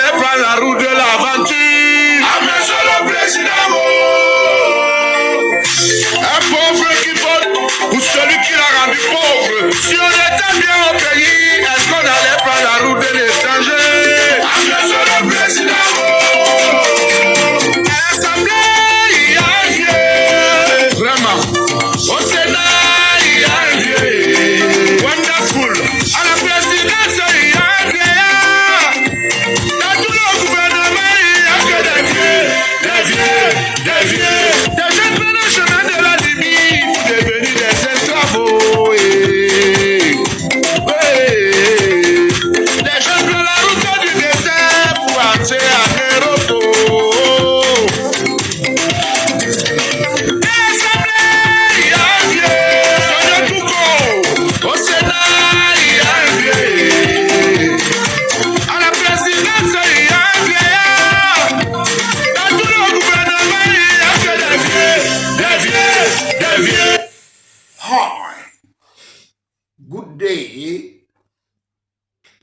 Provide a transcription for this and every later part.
allait prendre la route de l'aventure. Ah, monsieur le président, un pauvre qui vote ou celui qui l'a rendu pauvre. Si on était bien au pays, est-ce qu'on allait prendre la route de l'étranger? Ah, monsieur le président, à l'Assemblée, il y a un vieux. Vraiment. Au Sénat, il y a un vieux. Wonderful. À la présidence, il y a un vieillard. Dans tout le gouvernement, il n'y a que des vieux. Des vieux, des vieux. Des jeunes prennent le chemin de la Libye pour devenir des esclavos. Les jeunes prennent la route du désert pour entrer en Europe. Au Sénat, il y a un vieux. À la présidence, il y a un vieillard. Dans tout le gouvernement, il n'y a que des vieux, des vieux. Hi. Good day,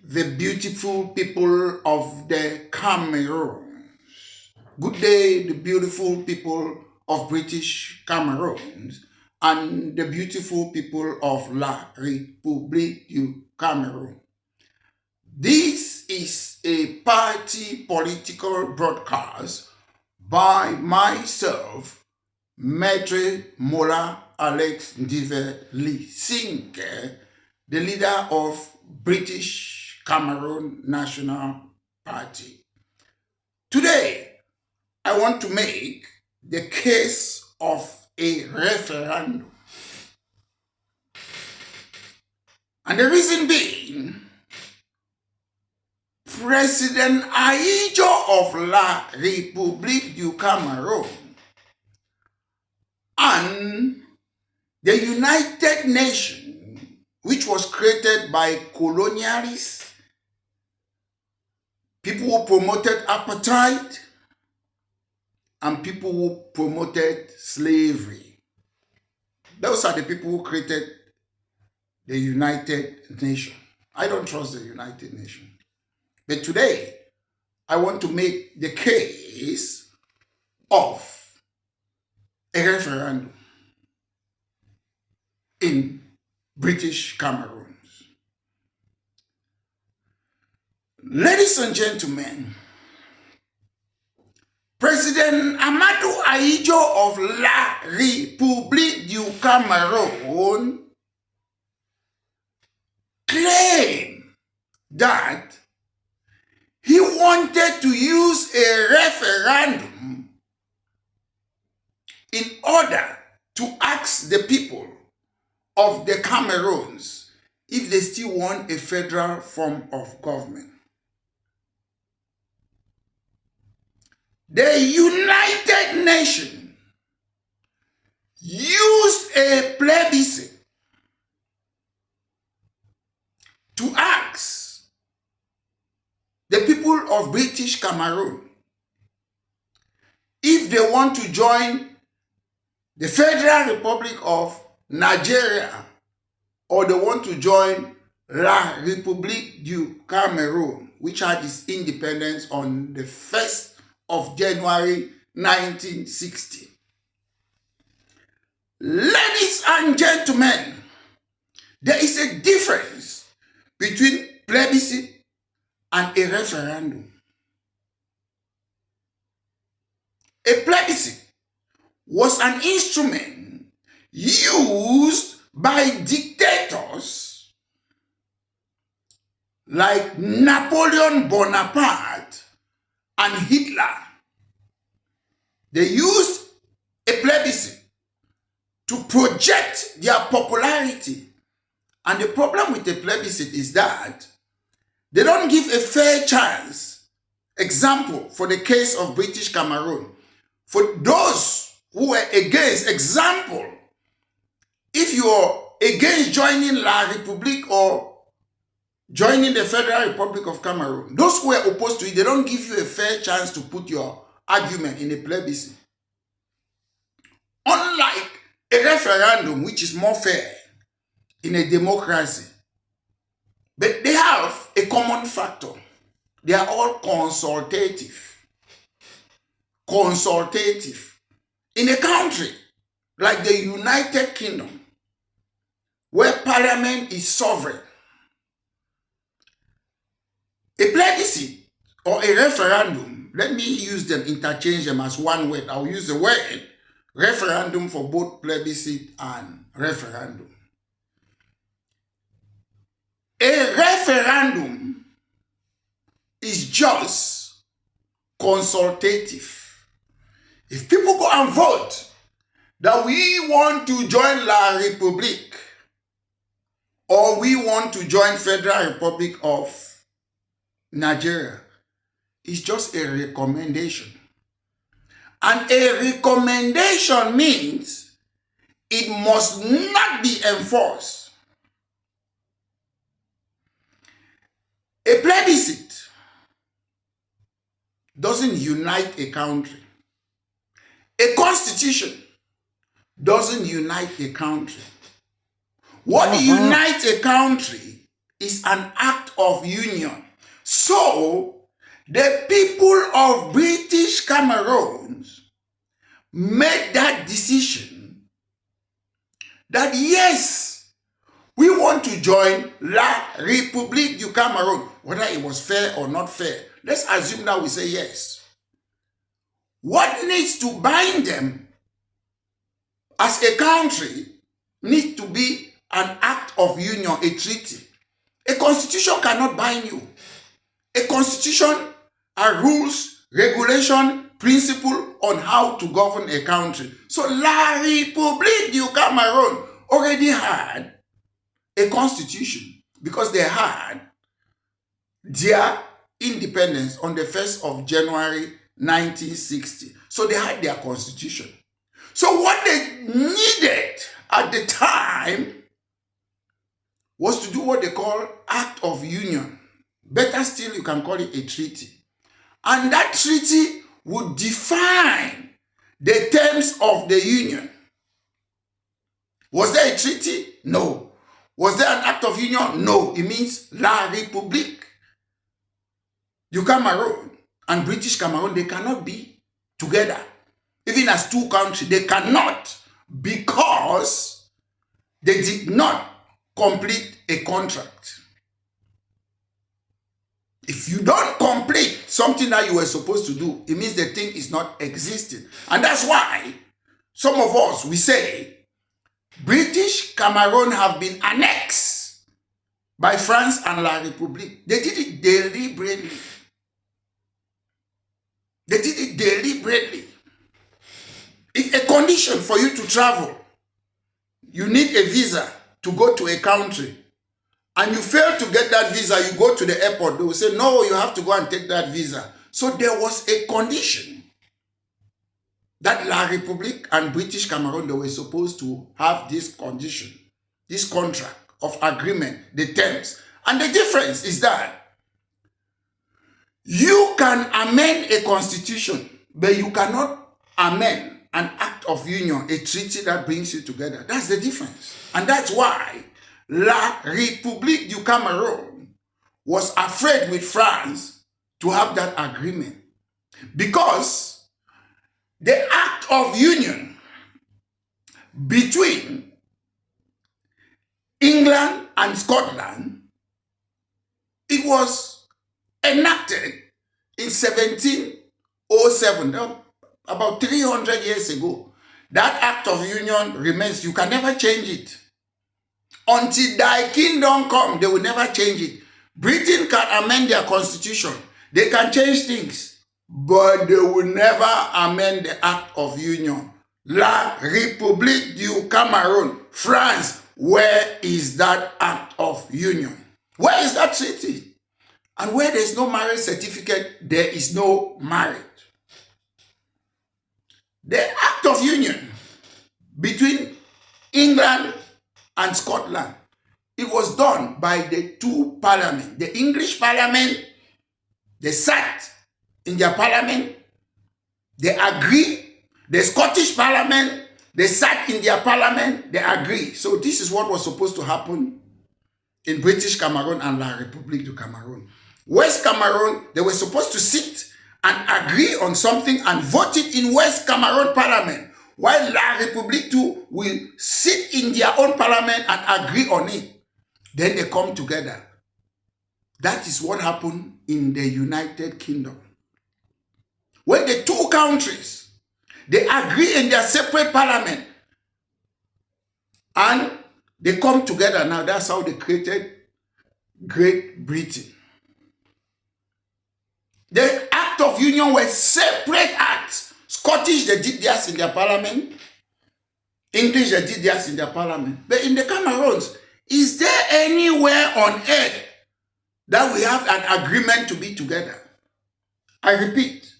the beautiful people of the Cameroon. Good day, the beautiful people of British Cameroon and the beautiful people of La République du Cameroon. This is a party political broadcast by myself, Maître Mola Alex Ndive Sinke, the leader of British Cameroon National Party. Today, I want to make the case of a referendum. And the reason being, President Ahidjo of La République du Cameroon and the United Nations, which was created by colonialists, people who promoted apartheid, and people who promoted slavery. Those are the people who created the United Nations. I don't trust the United Nations. But today, I want to make the case of a referendum in British Cameroon. Ladies and gentlemen, President Amadou Ahidjo of La République du Cameroon claimed that he wanted to use a referendum in order to ask the people of the Cameroons if they still want a federal form of government. The United Nations used a plebiscite to ask the people of British Cameroon if they want to join the Federal Republic of Nigeria or they want to join La République du Cameroon, which had its independence on the 1st of January 1960. Ladies and gentlemen, there is a difference between plebiscite and a referendum. A plebiscite was an instrument used by dictators like Napoleon Bonaparte and Hitler. They used a plebiscite to project their popularity. And the problem with the plebiscite is that they don't give a fair chance. Example, for the case of British Cameroon, for those who were against, example, if you're against joining La République or joining the Federal Republic of Cameroon, those who were opposed to it, they don't give you a fair chance to put your argument in a plebiscite. Unlike a referendum, which is more fair in a democracy. But they have a common factor. they are all consultative. Consultative. In a country like the United Kingdom, where parliament is sovereign, a plebiscite or a referendum, let me use them, interchange them as one word. I'll use the word referendum for both plebiscite and referendum. A referendum is just consultative. If people go and vote that we want to join La République or we want to join Federal Republic of Nigeria, it's just a recommendation. And a recommendation means it must not be enforced. A plebiscite doesn't unite a country. A constitution doesn't unite a country. What unites a country is an act of union. So, the people of British Cameroon made that decision that yes, we want to join La République du Cameroun. Whether it was fair or not fair, let's assume that we say yes. What needs to bind them as a country needs to be an act of union, a treaty. A constitution cannot bind you. A constitution are rules, regulation, principle on how to govern a country. So La République du Cameroun already had a constitution because they had their independence on the 1st of January 1960. So they had their constitution. So what they needed at the time was to do what they call Act of Union. Better still, you can call it a treaty. And that treaty would define the terms of the union. Was there a treaty? No. Was there an act of union? No. It means La République du Cameroun and British Cameroon, they cannot be together. Even as two countries, they cannot, because they did not complete a contract. If you don't complete something that you were supposed to do, it means the thing is not existing. And that's why some of us, we say, British Cameroon have been annexed by France and La République. They did it deliberately. They did it deliberately. It's a condition for you to travel. You need a visa to go to a country. And you fail to get that visa, you go to the airport, they will say, no, you have to go and take that visa. So there was a condition that La République and British Cameroon, they were supposed to have this condition, this contract of agreement, the terms. And the difference is that you can amend a constitution, but you cannot amend an act of union, a treaty that brings you together. That's the difference. And that's why La République du Cameroun was afraid with France to have that agreement, because the act of union between England and Scotland, it was enacted in 1707, about 300 years ago. That act of union remains. You can never change it. Until thy kingdom come, they will never change it. Britain can amend their constitution. They can change things, but they will never amend the act of union. La République du Cameroun, France, where is that act of union? Where is that treaty? And where there is no marriage certificate, there is no marriage. The act of union between England and Scotland, it was done by the two parliaments. The English parliament, they sat in their parliament, they agree. The Scottish parliament, they sat in their parliament, they agree. So this is what was supposed to happen in British Cameroon and La République du Cameroun. West Cameroon, they were supposed to sit and agree on something and vote it in West Cameroon Parliament, while La République too will sit in their own parliament and agree on it. Then they come together. That is what happened in the United Kingdom. When the two countries, they agree in their separate parliament and they come together. Now that's how they created Great Britain. The Act of Union were separate acts. Scottish, they did theirs in their parliament. English, they did theirs in their parliament. But in the Cameroons, is there anywhere on earth that we have an agreement to be together? I repeat,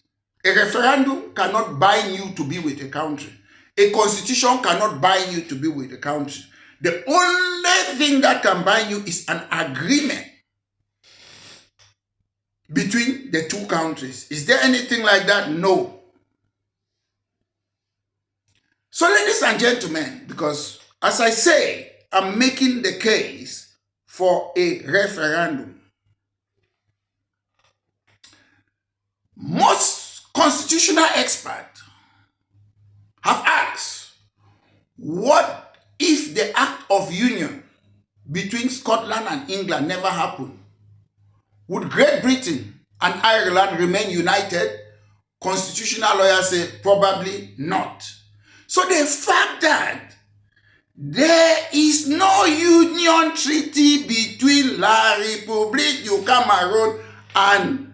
a referendum cannot bind you to be with a country. A constitution cannot bind you to be with a country. The only thing that can bind you is an agreement between the two countries. Is there anything like that? No. So ladies and gentlemen, because as I say, I'm making the case for a referendum. Most constitutional experts have asked, what if the Act of Union between Scotland and England never happened? Would Great Britain and Ireland remain united? Constitutional lawyers say probably not. So the fact that there is no union treaty between La République du Cameroon and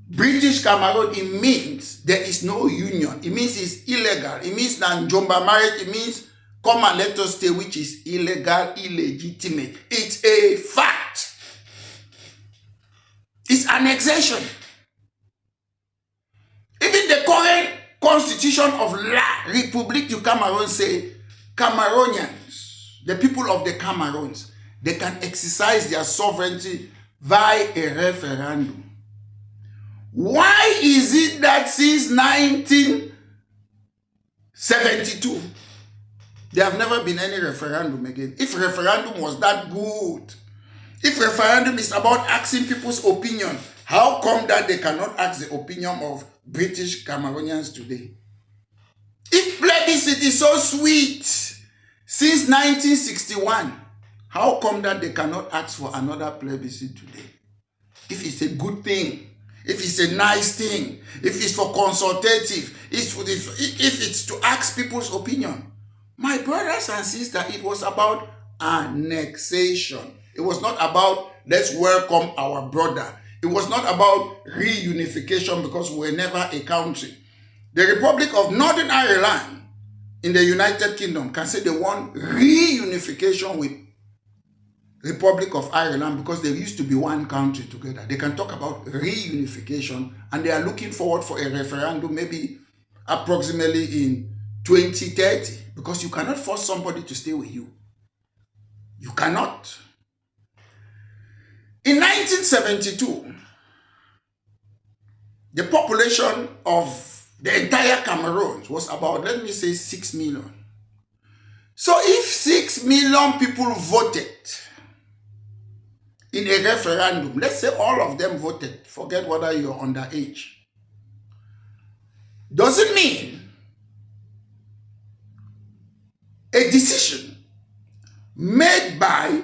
British Cameroon, it means there is no union. It means it's illegal. It means that Njomba marriage, it means come and let us stay, which is illegal, illegitimate. It's a fact. It's annexation. Even the current constitution of La République du Cameroon say Cameroonians, the people of the Cameroons, they can exercise their sovereignty via a referendum. Why is it that since 1972, there have never been any referendum again? If referendum was that good, if referendum is about asking people's opinion, how come that they cannot ask the opinion of British Cameroonians today? If plebiscite is so sweet since 1961, how come that they cannot ask for another plebiscite today? If it's a good thing, if it's a nice thing, if it's for consultative, if it's to ask people's opinion. My brothers and sisters, it was about annexation. It was not about let's welcome our brother. It was not about reunification because we were never a country. The Republic of Northern Ireland in the United Kingdom can say they want reunification with Republic of Ireland because they used to be one country together. They can talk about reunification and they are looking forward for a referendum maybe approximately in 2030 because you cannot force somebody to stay with you. You cannot. In 1972, the population of the entire Cameroon was about, let me say, 6 million. So if 6 million people voted in a referendum, let's say all of them voted, forget whether you're underage, doesn't mean a decision made by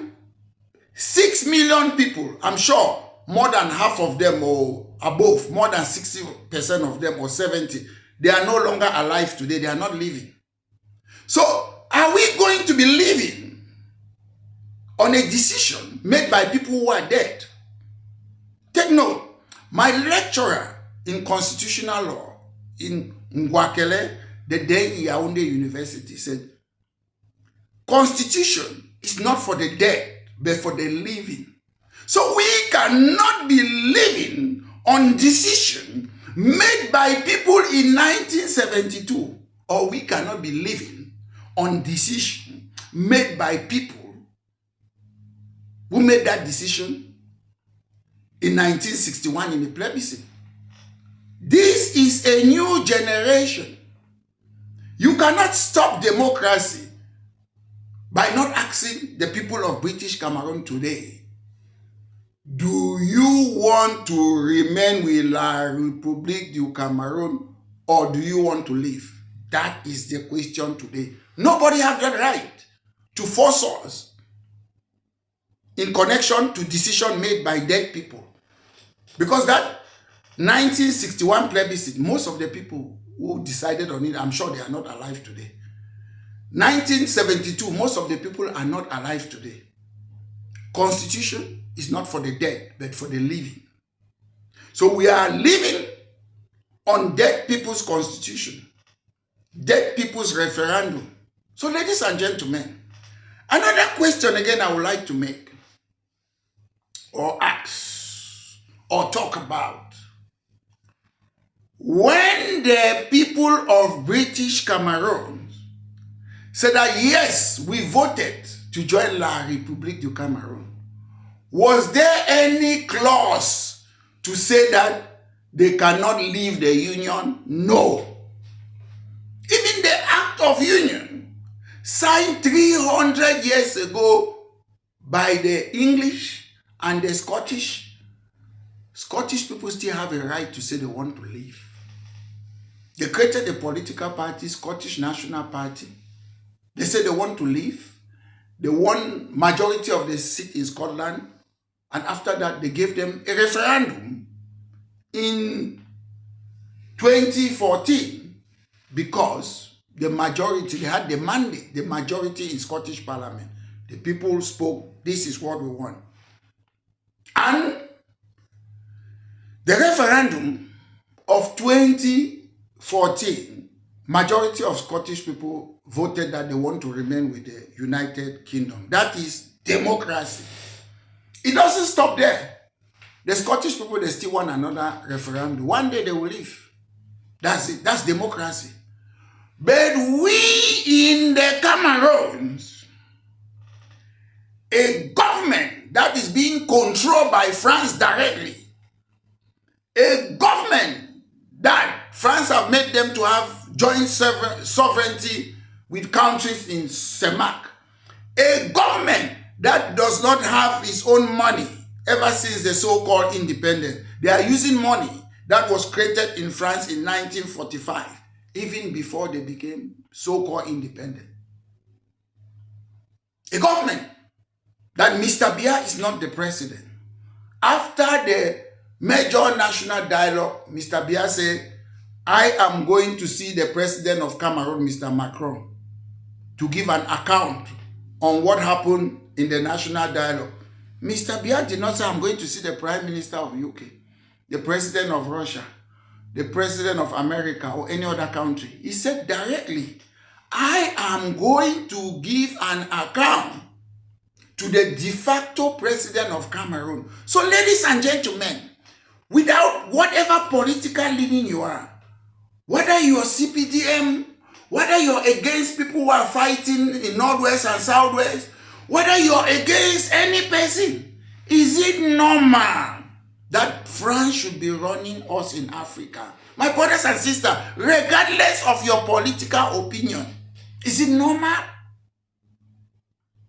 6 million people, I'm sure more than half of them or above, more than 60% of them or 70, they are no longer alive today. They are not living. So are we going to be living on a decision made by people who are dead? Take note, my lecturer in constitutional law in Ngwakele, the day in Yaoundé University, said, Constitution is not for the dead, but for the living. So we cannot be living on decision made by people in 1972, or we cannot be living on decision made by people who made that decision in 1961 in the plebiscite. This is a new generation. You cannot stop democracy by not asking the people of British Cameroon today Do you want to remain with La République du Cameroon or do you want to leave? That is the question today. Nobody has the right to force us in connection to decision made by dead people. Because that 1961 plebiscite, most of the people who decided on it, I'm sure they are not alive today. 1972, most of the people are not alive today. Constitution is not for the dead, but for the living. So we are living on dead people's constitution, dead people's referendum. So ladies and gentlemen, another question again I would like to make or ask or talk about. When the people of British Cameroon said that yes, we voted to join La République du Cameroon, was there any clause to say that they cannot leave the union? No. Even the Act of Union, signed 300 years ago by the English and the Scottish people still have a right to say they want to leave. They created a political party, Scottish National Party. They said they want to leave. They won majority of the seat in Scotland. And after that, they gave them a referendum in 2014 because the majority, they had the mandate, the majority in Scottish Parliament. The people spoke, this is what we want. And the referendum of 2014, majority of Scottish people voted that they want to remain with the United Kingdom. That is democracy. It doesn't stop there. The Scottish people, they still want another referendum. One day they will leave. That's it. That's democracy. But we in the Cameroons, a government that is being controlled by France directly, a government that France have made them to have joint sovereignty with countries in CEMAC, a government that does not have its own money ever since the so-called independence. They are using money that was created in France in 1945, even before they became so-called independent. A government that Mr. Biya is not the president. After the major national dialogue, Mr. Biya said, I am going to see the president of Cameroon, Mr. Macron, to give an account on what happened in the national dialogue. Mr. Biya did not say, I'm going to see the Prime Minister of UK, the President of Russia, the President of America, or any other country. He said directly, I am going to give an account to the de facto President of Cameroon. So ladies and gentlemen, without whatever political leaning you are, whether you are CPDM, whether you're against people who are fighting in Northwest and Southwest, whether you're against any person, is it normal that France should be running us in Africa? My brothers and sisters, regardless of your political opinion, is it normal?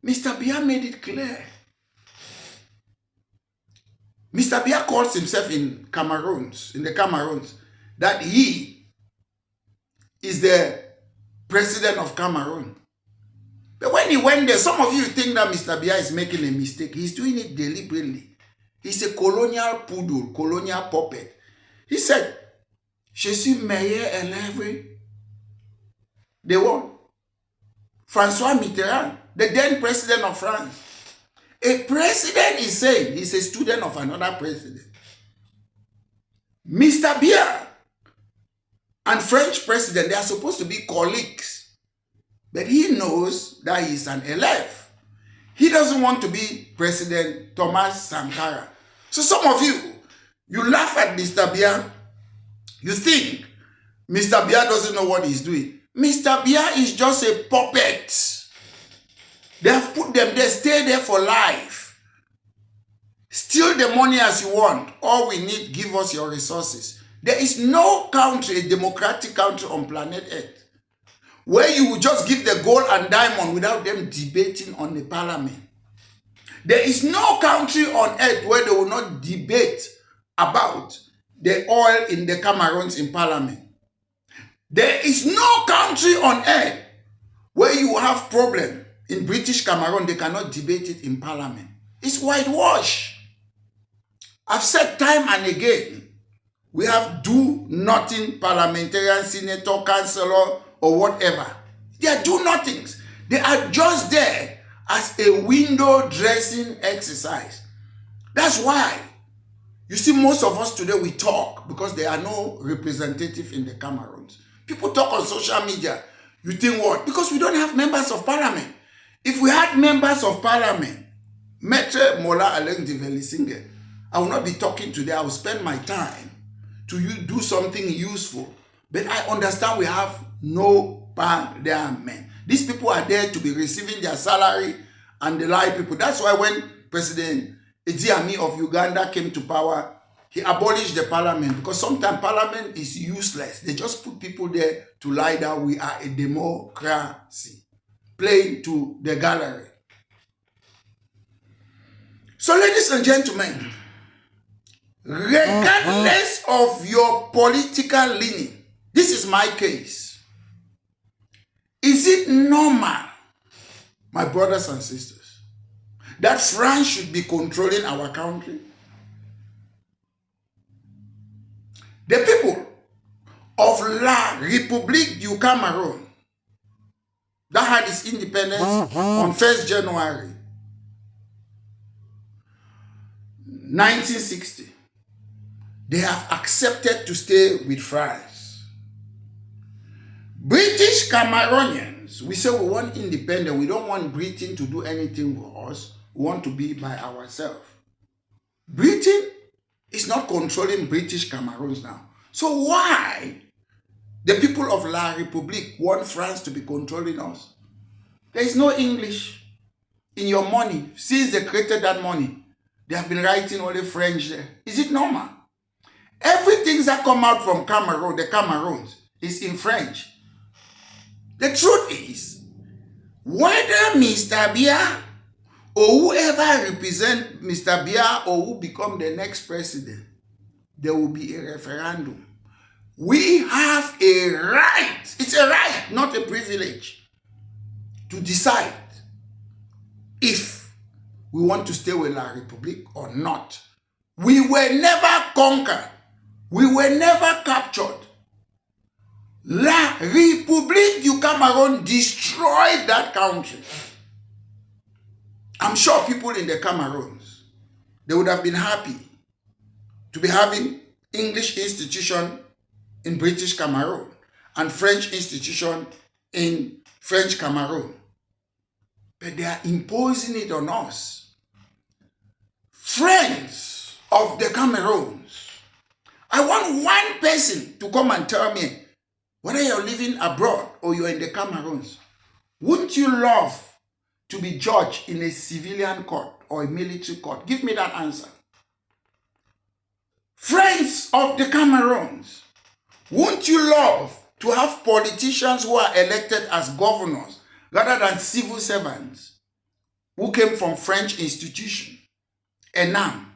Mr. Biya made it clear. Mr. Biya calls himself in the Cameroons, that he is the president of Cameroon. But when he went there, some of you think that Mr. Biya is making a mistake. He's doing it deliberately. He's a colonial poodle, colonial puppet. He said, Je suis meilleur élève de what? François Mitterrand, the then president of France. A president is saying he's a student of another president. Mr. Biya and French president, they are supposed to be colleagues. But he knows that he's an elef. He doesn't want to be President Thomas Sankara. So some of you laugh at Mr. Biya. You think Mr. Biya doesn't know what he's doing. Mr. Biya is just a puppet. They have put them there, stay there for life. Steal the money as you want. All we need, give us your resources. There is no country, a democratic country on planet Earth, where you will just give the gold and diamond without them debating on the parliament. There is no country on earth where they will not debate about the oil in the Cameroons in parliament. There is no country on earth where you have problem in British Cameroon, they cannot debate it in parliament. It's whitewash. I've said time and again, we have do nothing parliamentarian, senator, councillor, or whatever. They are do nothings. They are just there as a window dressing exercise. That's why you see most of us today, we talk because there are no representative in the Cameroons. People talk on social media. You think what? Because we don't have members of parliament. If we had members of parliament, Maître Mola Alain de Velisinge, I will not be talking today. I will spend my time to do something useful. But I understand we have no parliament. These people are there to be receiving their salary and the like people. That's why when President Idi Amin of Uganda came to power, he abolished the parliament because sometimes parliament is useless. They just put people there to lie down. We are a democracy. Playing to the gallery. So ladies and gentlemen, regardless of your political leaning, this is my case. Is it normal, my brothers and sisters, that France should be controlling our country? The people of La République du Cameroun that had its independence on 1st January 1960, they have accepted to stay with France. British Cameroonians, we say we want independence. We don't want Britain to do anything for us. We want to be by ourselves. Britain is not controlling British Cameroons now. So why the people of La République want France to be controlling us? There is no English in your money. Since they created that money, they have been writing only French there. Is it normal? Everything that come out from Cameroon, the Cameroons, is in French. The truth is, whether Mr. Biya or whoever represent Mr. Biya or who become the next president, there will be a referendum. We have a right, it's a right, not a privilege, to decide if we want to stay with La République or not. We were never conquered. We were never captured. La République du Cameroon destroyed that country. I'm sure people in the Cameroons, they would have been happy to be having English institution in British Cameroon and French institution in French Cameroon. But they are imposing it on us. Friends of the Cameroons, I want one person to come and tell me whether you're living abroad or you're in the Cameroons, wouldn't you love to be judged in a civilian court or a military court? Give me that answer. Friends of the Cameroons, wouldn't you love to have politicians who are elected as governors rather than civil servants who came from French institution? Enam.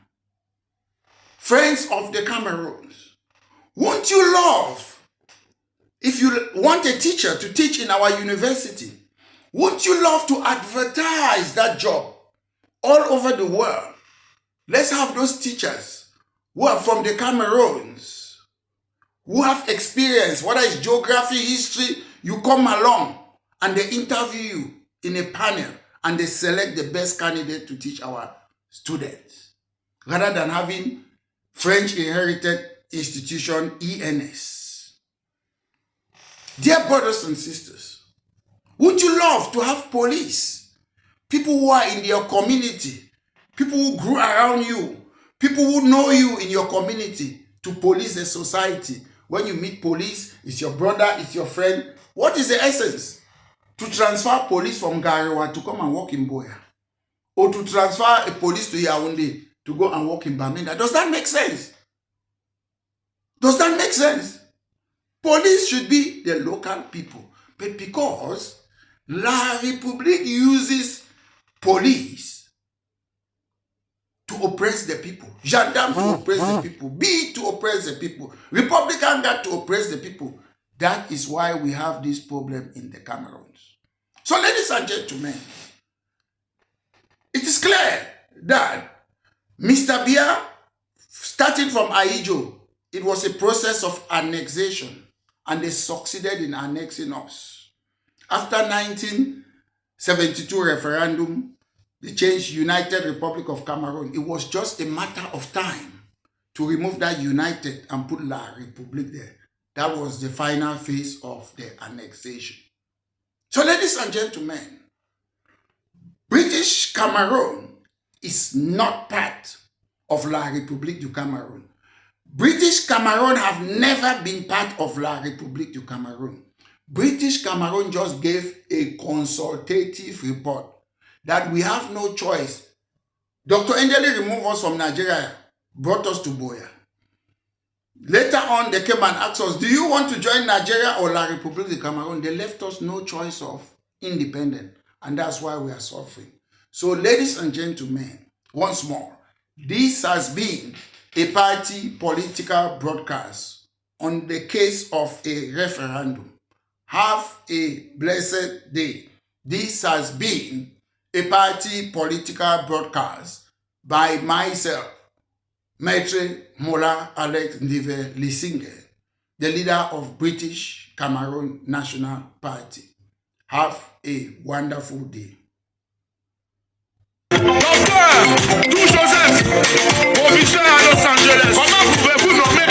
Friends of the Cameroons, won't you love, if you want a teacher to teach in our university, won't you love to advertise that job all over the world? Let's have those teachers who are from the Cameroons, who have experience, whether it's geography, history, you come along and they interview you in a panel and they select the best candidate to teach our students, rather than having French inherited institution, ENS. Dear brothers and sisters, would you love to have police, people who are in your community, people who grew around you, people who know you in your community, to police the society? When you meet police, it's your brother, it's your friend. What is the essence? To transfer police from Garewa to come and work in Boya, or to transfer a police to Yaoundé to go and work in Bamenda. Does that make sense? Does that make sense? Police should be the local people. But because La République uses police to oppress the people. Gendarme to oppress the people. Be to oppress the people. Republican Guard to oppress the people. That is why we have this problem in the Cameroons. So, ladies and gentlemen, it is clear that Mr. Biya, starting from Aijo, it was a process of annexation, and they succeeded in annexing us. After 1972 referendum, they changed United Republic of Cameroon. It was just a matter of time to remove that United and put La République there. That was the final phase of the annexation. So, ladies and gentlemen, British Cameroon is not part of La République du Cameroon. British Cameroon have never been part of La République du Cameroon. British Cameroon just gave a consultative report that we have no choice. Dr. Engeli removed us from Nigeria, brought us to Boya. Later on, they came and asked us, do you want to join Nigeria or La République du Cameroon? They left us no choice of independent, and that's why we are suffering. So, ladies and gentlemen, once more, this has been a party political broadcast on the case of a referendum. Have a blessed day. This has been a party political broadcast by myself, Maitre Mola Alex Ndive Lisinge, the leader of British Cameroon National Party. Have a wonderful day. Docteur, tout Joseph, provincial à Los Angeles. Comment pouvez-vous nommer